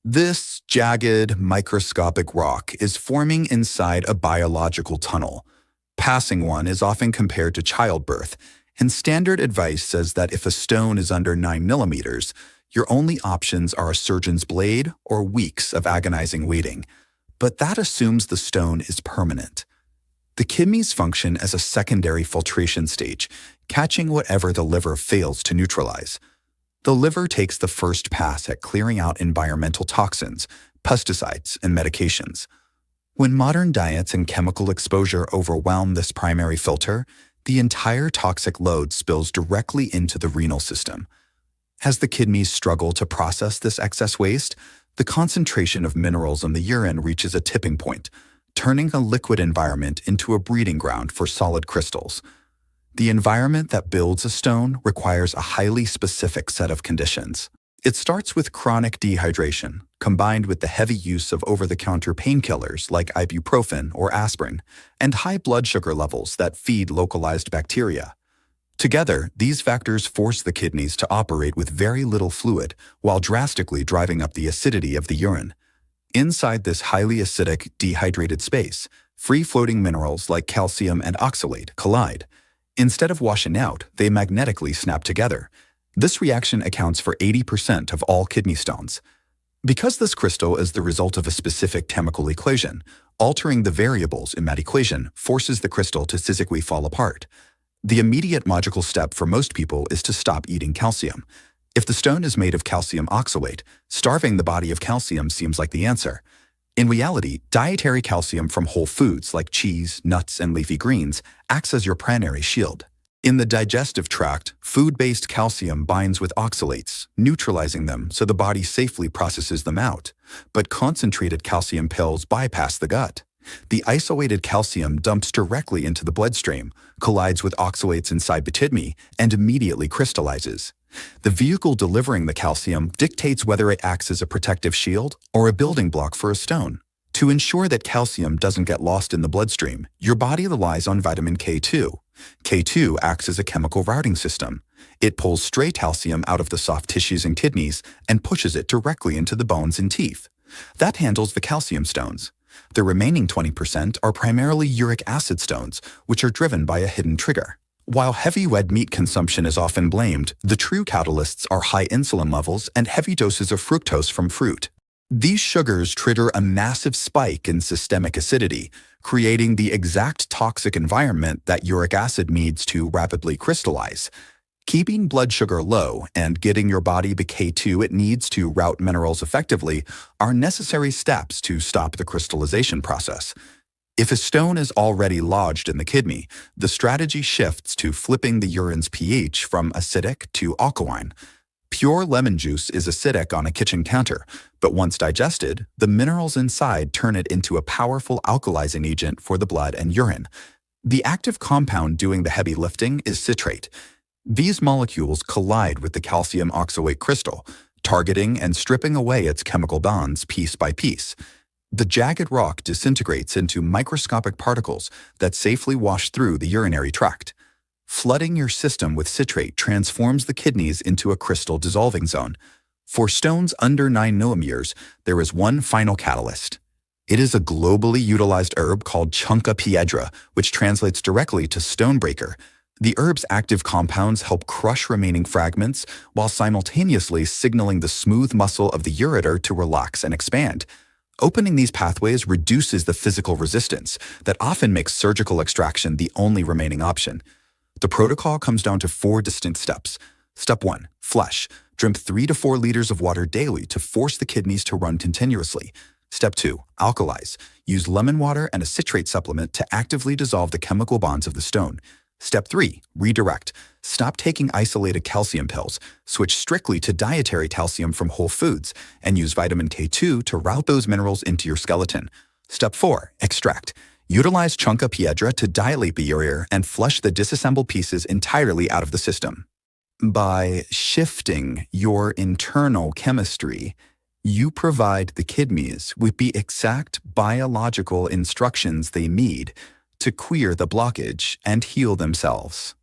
This jagged, microscopic rock is forming inside a biological tunnel. Passing one is often compared to childbirth, and standard advice says that if a stone is under 9 millimeters, your only options are a surgeon's blade or weeks of agonizing waiting. But that assumes the stone is permanent. The kidneys function as a secondary filtration stage, catching whatever the liver fails to neutralize. The liver takes the first pass at clearing out environmental toxins, pesticides, and medications. When modern diets and chemical exposure overwhelm this primary filter, the entire toxic load spills directly into the renal system. As the kidneys struggle to process this excess waste, the concentration of minerals in the urine reaches a tipping point, turning a liquid environment into a breeding ground for solid crystals. The environment that builds a stone requires a highly specific set of conditions. It starts with chronic dehydration, combined with the heavy use of over-the-counter painkillers like ibuprofen or aspirin, and high blood sugar levels that feed localized bacteria. Together, these factors force the kidneys to operate with very little fluid while drastically driving up the acidity of the urine. Inside this highly acidic, dehydrated space, free-floating minerals like calcium and oxalate collide. Instead of washing out, they magnetically snap together. This reaction accounts for 80% of all kidney stones. Because this crystal is the result of a specific chemical equation, altering the variables in that equation forces the crystal to physically fall apart. The immediate logical step for most people is to stop eating calcium. If the stone is made of calcium oxalate, starving the body of calcium seems like the answer. In reality, dietary calcium from whole foods like cheese, nuts, and leafy greens acts as your primary shield. In the digestive tract, food-based calcium binds with oxalates, neutralizing them so the body safely processes them out. But concentrated calcium pills bypass the gut. The isolated calcium dumps directly into the bloodstream, collides with oxalates inside the kidney, and immediately crystallizes. The vehicle delivering the calcium dictates whether it acts as a protective shield or a building block for a stone. To ensure that calcium doesn't get lost in the bloodstream, your body relies on vitamin K2. K2 acts as a chemical routing system. It pulls stray calcium out of the soft tissues and kidneys and pushes it directly into the bones and teeth. That handles the calcium stones. The remaining 20% are primarily uric acid stones, which are driven by a hidden trigger. While heavy red meat consumption is often blamed, the true catalysts are high insulin levels and heavy doses of fructose from fruit. These sugars trigger a massive spike in systemic acidity, creating the exact toxic environment that uric acid needs to rapidly crystallize. Keeping blood sugar low and getting your body the K2 it needs to route minerals effectively are necessary steps to stop the crystallization process. If a stone is already lodged in the kidney, the strategy shifts to flipping the urine's pH from acidic to alkaline. Pure lemon juice is acidic on a kitchen counter, but once digested, the minerals inside turn it into a powerful alkalizing agent for the blood and urine. The active compound doing the heavy lifting is citrate. These molecules collide with the calcium oxalate crystal, targeting and stripping away its chemical bonds piece by piece. The jagged rock disintegrates into microscopic particles that safely wash through the urinary tract. Flooding your system with citrate transforms the kidneys into a crystal dissolving zone. For stones under 9 millimeters, there is one final catalyst. It is a globally utilized herb called chunka piedra, which translates directly to stonebreaker. The herb's active compounds help crush remaining fragments while simultaneously signaling the smooth muscle of the ureter to relax and expand. Opening these pathways reduces the physical resistance that often makes surgical extraction the only remaining option. The protocol comes down to 4 distinct steps. Step 1. Flush. Drink 3 to 4 liters of water daily to force the kidneys to run continuously. Step 2. Alkalize. Use lemon water and a citrate supplement to actively dissolve the chemical bonds of the stone. Step 3. Redirect. Stop taking isolated calcium pills, switch strictly to dietary calcium from whole foods, and use vitamin K2 to route those minerals into your skeleton. Step 4. Extract. Utilize chunka piedra to dilate the ureter and flush the disassembled pieces entirely out of the system. By shifting your internal chemistry, you provide the kidneys with the exact biological instructions they need to clear the blockage and heal themselves.